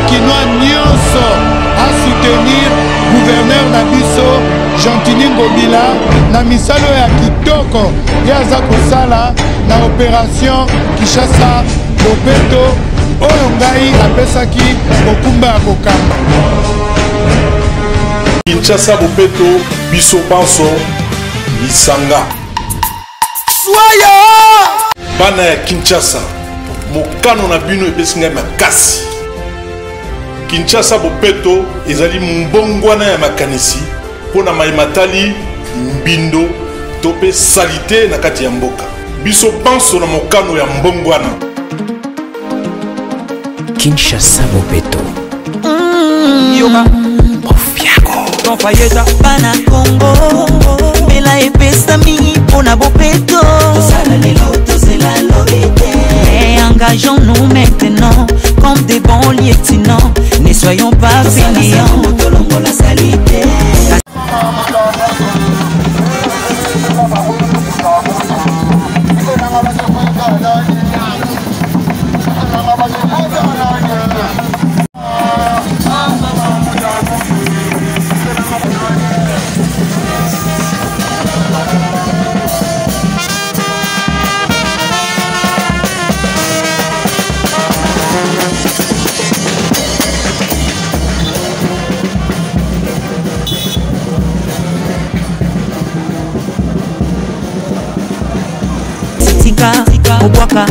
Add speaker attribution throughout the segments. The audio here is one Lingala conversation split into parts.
Speaker 1: bakinois nyonso à soutenir gouverneur na biso Gentini Ngobila na misalo ya kitoko ya za kosala na opération Kinshasa Bopeto oyo ngai apesaki mokumba ya kokamba.
Speaker 2: Kinshasa Bopeto biso banso lisanga
Speaker 1: Soya
Speaker 2: bana ya Kinshasa mokano na bino epesinga makasi. Kinshasa Bopeto ezali mbongwana ya makanisi pona maimatali mbindo tope salite na kati ya mboka biso banso na mokano ya mbongwana.
Speaker 3: Kinshasa Bopeto
Speaker 4: Yoga
Speaker 3: Mofiago
Speaker 4: Confayeta Bana Congo Bela epesami pona Bopeto Tosala lelo tosela loite. Et engageons-nous maintenant comme des bons lieutenants. Ne soyons pas fainéants. Tolongo la salité. Obwaka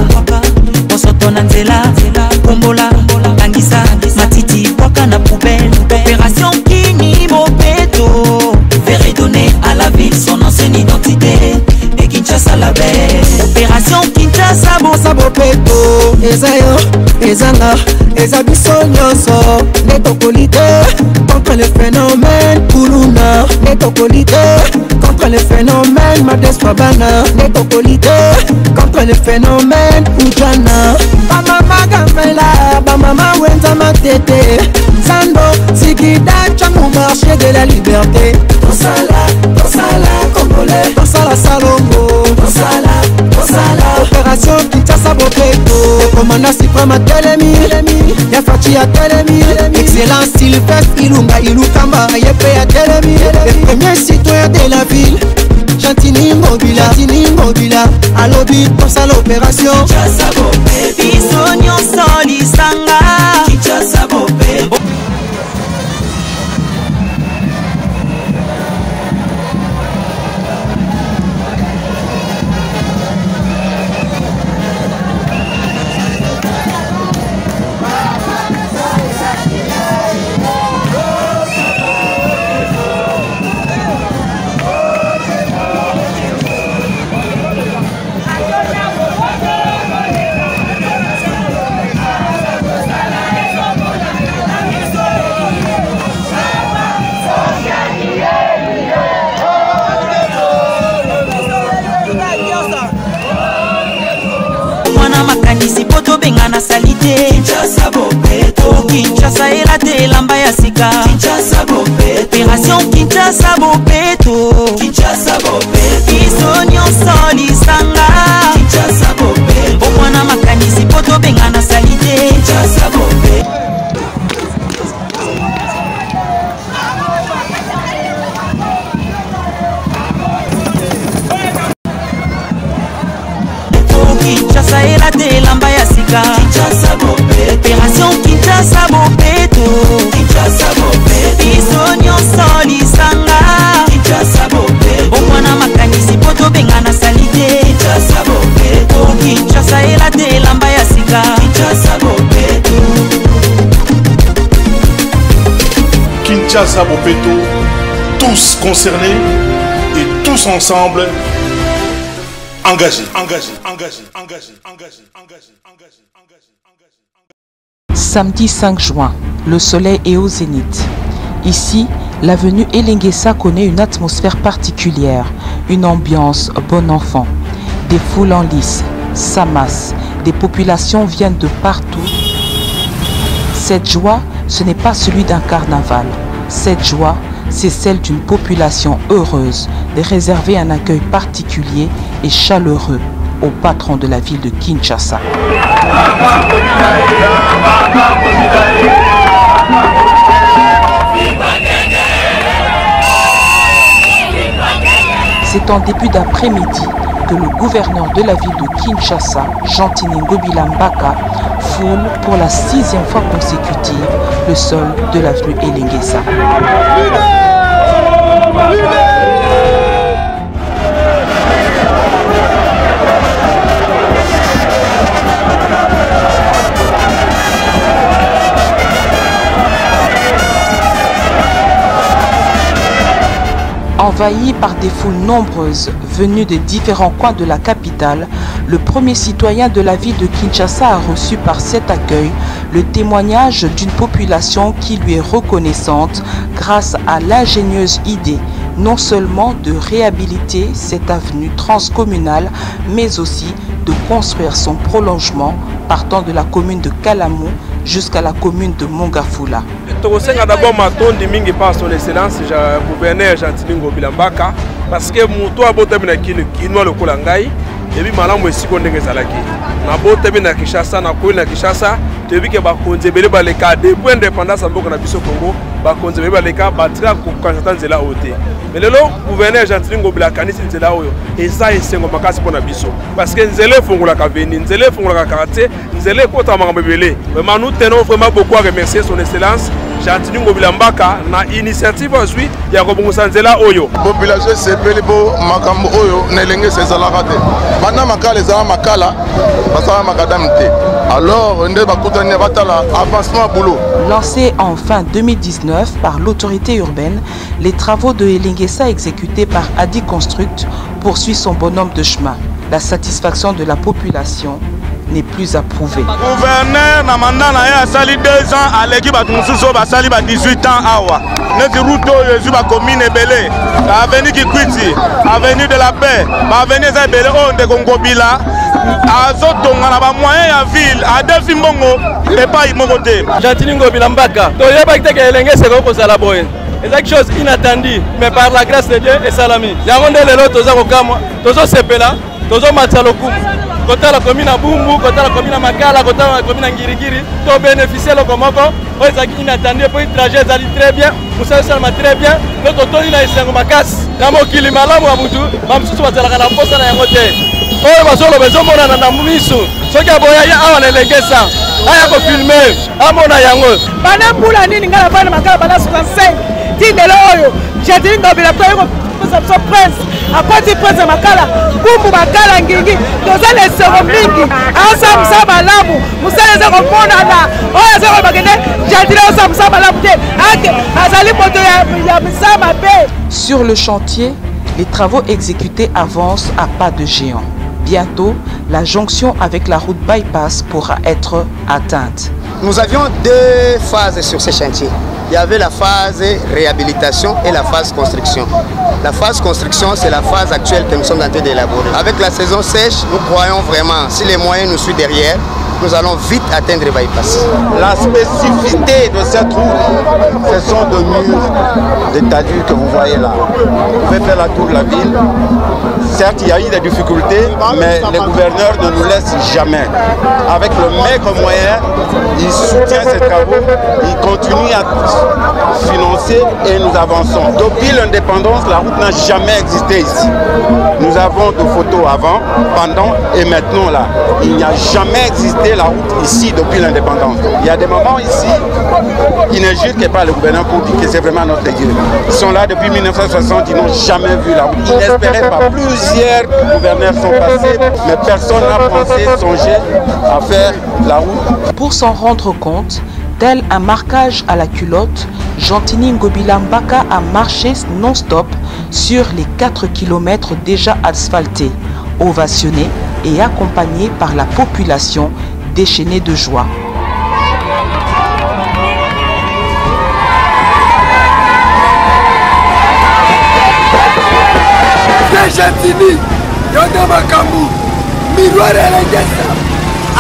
Speaker 4: Osoto na nzela Kombola Tangisa Matiti Bwaka na poubelle. Opération Kini Bopeto Faire donner à la ville son ancienne identité. Et Kinshasa la belle. Opération Kinshasa Bopeto.
Speaker 5: Ezayo, Ezanga, Ezabiso nyonso. Netokolite contre le phénomène Kuluna. Netokolite contre le phénomène Madeswa Bana. Netokolite contre le phénomène Ujana. Bamama Gamela, Bamama Wenza Matete. Sando, Zigida, Changu, marché de la liberté. Tosala, Congolais. Tosala, Salongo. Tosala, opération Kinshasa Bopeto. Le commandant suprême a Telemi. Yafachi a Telemi. Excellence Sylvestre Ilunga Ilukamba. Yepe a Telemi. Les premiers citoyens de la ville. Gentini Ngobila, à lobby pour ça l'opération.
Speaker 4: Kinshasa Bopeto. Biso nyonso lisanga. Kinshasa Bopeto. Poto bengana salite. Kinshasa Bopeto. Kinshasa elate lamba ya sika. Kinshasa Bopeto. Opération Kinshasa Bopeto. Kinshasa Bopeto. Biso nyonso lisanga. Kinshasa Bopeto. Omwana makanisi poto bengana salite. Kinshasa Bopeto. Kinshasa elate lamba ya sika. Kinshasa Bopeto. Opération Kinshasa Bopeto. Kinshasa Bopeto. Biso nyonso lisanga. Kinshasa Bopeto. Omwana makanisi poto bengana salite. Kinshasa Bopeto. Kinshasa elate lamba ya sika. Kinshasa Bopeto.
Speaker 2: Kinshasa Bopeto, tous concernés et tous ensemble engagés.
Speaker 6: Samedi 5 juin, le soleil est au zénith. Ici, l'avenue Elenguessa connaît une atmosphère particulière, une ambiance bon enfant. Des foules en lice, s'amassent, des populations viennent de partout. Cette joie, ce n'est pas celui d'un carnaval. Cette joie, c'est celle d'une population heureuse de réserver un accueil particulier et chaleureux au patron de la ville de Kinshasa. C'est en début d'après-midi que le gouverneur de la ville de Kinshasa, Gentini Ngobila Mbaka, foule pour la 6e fois consécutive le sol de l'avenue Elengesa. Envahi par des foules nombreuses venues de différents coins de la capitale, le premier citoyen de la ville de Kinshasa a reçu par cet accueil le témoignage d'une population qui lui est reconnaissante grâce à l'ingénieuse idée non seulement de réhabiliter cette avenue transcommunale, mais aussi de construire son prolongement partant de la commune de Kalamou jusqu'à la commune de Mongafula.
Speaker 7: Tokosenga d'abord matondi mingi par son excellence gouverneur Gentini Ngobila Mbaka parce que moto abotami na kinwa lokola ngai ebi malamu esiko ndenge ezalaki na botami na Kinshasa na koyi na Kinshasa toyebi ke bakonzi ebele baleka depuis indépendance ya mboka na biso Congo bakonzi ebele baleka batika kokonsata nzela oyo te mais lelo gouverneur Gentini Ngobila akanisi nzela oyo eza esengo makasi mpo na biso parce que nzela efungolaka veni nzela efungolaka quartier nzela ekota makambo ebele vraiment nous tenons vraiment beaucoup à remercier son excellence Gentini Ngobila Mbaka na initiative azwi ya kobongosa nzela oyo
Speaker 2: population sepeli bo makambo oyo na Elengesa ezalaka te bana makala ezala makala basala makadam te alors nde bakutani batala avancement boulot.
Speaker 6: Lancé en fin 2019 par l'autorité urbaine, les travaux de Elengesa exécutés par Adi Construct poursuivent son bonhomme de chemin. La satisfaction de la population n'est plus approuvée.
Speaker 7: Gouverneur na mandat na ya sali 2 ans aleki batu mususu basali ba 18 ans awa. Neti route oyo ezu ba commune ebele. Ba avenue Kikwiti, avenue de la Paix, ba avenue za ebele o ndeko Ngobila. Azotonga na ba moyen ya ville adefi mbongo epai moko te. Gentini Ngobila Mbaka. Toyeba kiteke Elengesa ko kozala boye. C'est quelque chose inattendu, mais par la grâce de Dieu et salami. Yango nde lelo toza kokama, tozo sepela, tozo matsalokumu. Kota la commune à Bumbu, kota la commune à Makala, kota la commune à Ngirigiri, to bénéficier le komoko, o ezaki inattendu pour trajet ezali très bien, musa salama très bien, notre toni na esengo makasi. Kama okili malamu ya mutu, bamsusu bazalaka na posa na yango te. Oyo bazolo bezomona na miso, soki aboya ya awa na Elengesa, aya ko filmer, amona yango.
Speaker 8: Bana mbula nini ngala bana Makala bana 65, tindelo oyo, Gentini Ngobila toyo son prince, à côté prince de Makala, Bumbu Makala Ngingi, toza les mingi, ensemble ça malamu, musa les komona na, oya zero bagene, Gentini ensemble ça malamu te, azali moto ya misama be.
Speaker 6: Sur le chantier, les travaux exécutés avancent à pas de géant. Bientôt, la jonction avec la route bypass pourra être atteinte.
Speaker 9: Nous avions 2 phases sur ce chantier. Il y avait la phase réhabilitation et la phase construction. La phase construction, c'est la phase actuelle que nous sommes en train d'élaborer. Avec la saison sèche, nous croyons vraiment, si les moyens nous suivent derrière, nous allons vite atteindre le bypass.
Speaker 10: La spécificité de cette route, ce sont de murs de talus que vous voyez là. Vous pouvez faire la tour de la ville. Certes, il y a eu des difficultés, mais le gouverneur ne nous laisse jamais. Avec le maigre moyen, il soutient ces travaux, il continue à financer et nous avançons. Depuis l'indépendance, la route n'a jamais existé ici. Nous avons des photos avant, pendant et maintenant là. Il n'y a jamais existé la route ici depuis l'indépendance. Il y a des moments ici, ils ne jurent que par le gouverneur pour dire que c'est vraiment notre Dieu. Ils sont là depuis 1960, ils n'ont jamais vu la route. Ils n'espéraient pas. Plusieurs gouverneurs sont passés, mais personne n'a pensé, songé à faire la route.
Speaker 6: Pour s'en rendre compte, tel un marquage à la culotte, Gentini Ngobila Mbaka a marché non-stop sur les 4 km déjà asphaltés, ovationné et accompagné par la population déchaînée de joie.
Speaker 5: Gentini, Yoda Makambu, Miroir Elengesa,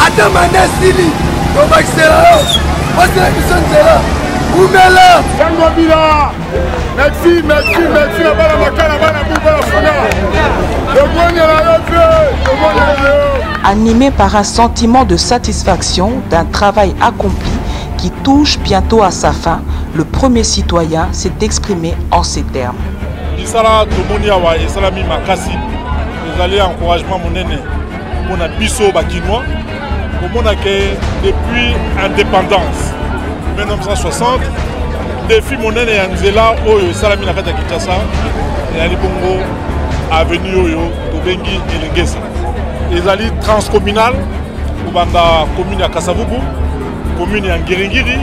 Speaker 5: Adam Anasili, Tomaxela, Osela Bisonzela, Oumela,
Speaker 1: Ngobila, merci, Abala Makala, Abala Bouba,
Speaker 6: Animé par un sentiment de satisfaction d'un travail accompli qui touche bientôt à sa fin, le premier citoyen s'est exprimé en ces termes.
Speaker 2: Misala tomoni awa esalami makasi ezali encouragement monene mpona biso bakinois komona ke depuis indépendance 1960 défi monene ya nzela oyo esalami na kati ya Kinshasa ezali bongo avenue oyo tobengi Elengesa ezali transcommunal kobanda commune ya Kasavubu, commune ya Ngiringiri,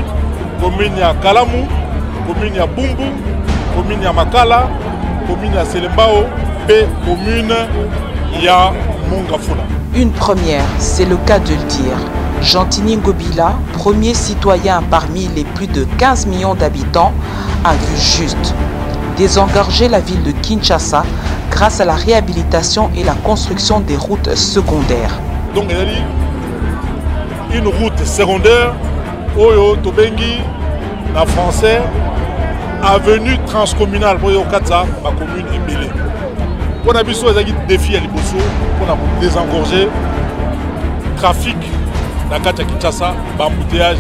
Speaker 2: commune ya Kalamu, commune ya Bumbu, commune ya Makala, commune ya Selembao et commune ya Mongafula.
Speaker 6: Une première, c'est le cas de le dire. Jantini Ngobila, premier citoyen parmi les plus de 15 millions d'habitants, a vu juste désengorger la ville de Kinshasa grâce à la réhabilitation et la construction des routes secondaires.
Speaker 2: Donc il y a une route secondaire, Oyo Tobengi, en français, avenue transcommunale pour Yokatsa, ma commune est Bélé. On a vu ça, il y a des défis à Liboso, on a désengorgé le trafic dans la Kinshasa, l'embouteillage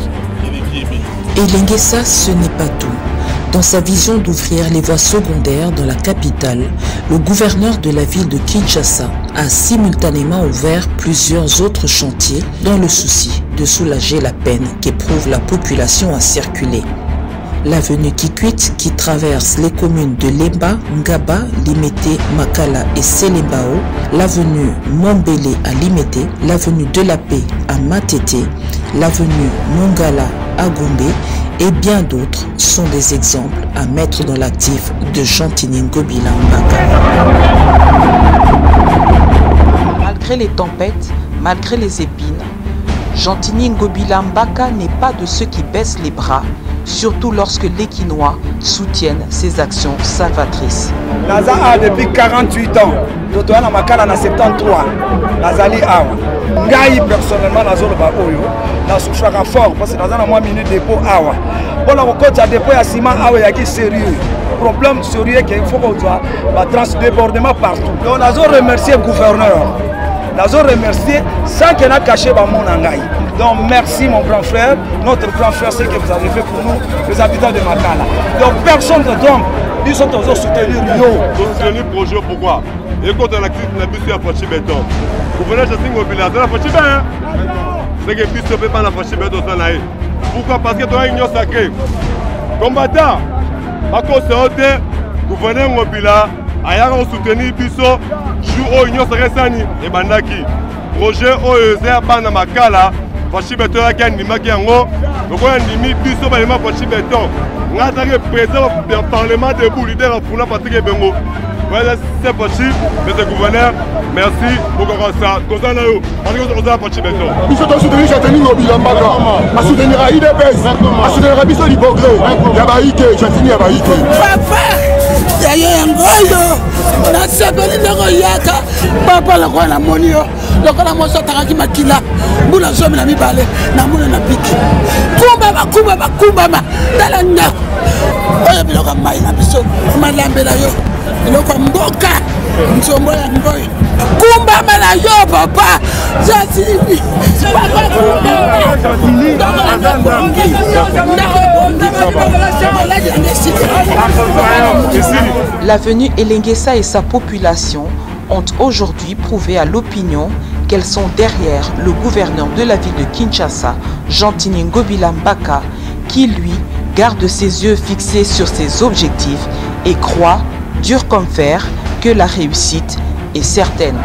Speaker 2: et les guillemets.
Speaker 3: Et Elengesa, ce n'est pas tout. Dans sa vision d'ouvrir les voies secondaires dans la capitale, le gouverneur de la ville de Kinshasa a simultanément ouvert plusieurs autres chantiers dans le souci de soulager la peine qu'éprouve la population à circuler. L'avenue Kikwit qui traverse les communes de Lemba, Ngaba, Limete, Makala et Selembao, l'avenue Mombele à Limete, l'avenue de la Paix à Matete, l'avenue Mongala à Gombe et bien d'autres sont des exemples à mettre dans l'actif de Jantini Ngobila Mbaka.
Speaker 6: Malgré les tempêtes, malgré les épines, Jantini Ngobila Mbaka n'est pas de ceux qui baissent les bras, surtout lorsque les Kinois soutiennent ses actions salvatrices.
Speaker 11: Naza a depuis 48 ans, Totoana Makala na 73, Nazali Awa. Ngai personnellement Nazolo ba Oyo, na souffrira fort parce que Naza na moi minute dépôt Awa. Bon la côté à dépôt ya ciment Awa ya qui sérieux. Problème sérieux qu'il faut qu'on soit ba transdébordement partout. Donc Nazo remercier le gouverneur. Nazo remercier sans qu'il n'a caché ba mon Ngai. Donc merci mon grand frère, notre grand frère, ce que vous avez fait pour nous, les habitants de Makala. Donc personne ne trompe, ils sont toujours soutenus.
Speaker 7: Soutenir le projet, pourquoi? Et quand on a quitté la bus à Fachi Béton, vous venez de Jantini Ngobila, c'est la Fachi Béton. C'est que bus ne peut pas la Fachi Béton. Pourquoi? Parce que tu as une union sacrée. Combattant, à cause de ça, gouverneur Ngobila, a soutenir Bisso, jour où union sacrée Sani et Bandaki. Projet OEZ à Bana Makala. Fachi Béton qui a animé yango, donc on a animé biso balema Fachi Béton. On a été présent au Parlement debout, leader en Funa Patrick Bengo. Voilà, c'est Fachi, monsieur le gouverneur, merci pour ça. Comme ça, on a Fachi Béton.
Speaker 12: Nous sommes soutenus Jantini Ngobila Mbaka, à soutenir IDPS, à soutenir Biso Libogré, Yabaïke, Jantini Yabaïke.
Speaker 13: Papa, yaya ngoyo, nasepeli ndeko yaka, papa lokwa na monio. Lokola moso takaki makila mbula zomi na mibale na muna na piki kumba dala ndako oyo biloko mai na biso malambela yo biloko mboka nzombo ya ngoyo kumba na yo papa Jantini
Speaker 6: L'avenue Elengesa et sa population ont aujourd'hui prouvé à l'opinion qu'elles sont derrière le gouverneur de la ville de Kinshasa, Jantini Ngobila Mbaka, qui lui garde ses yeux fixés sur ses objectifs et croit, dur comme fer, que la réussite est certaine.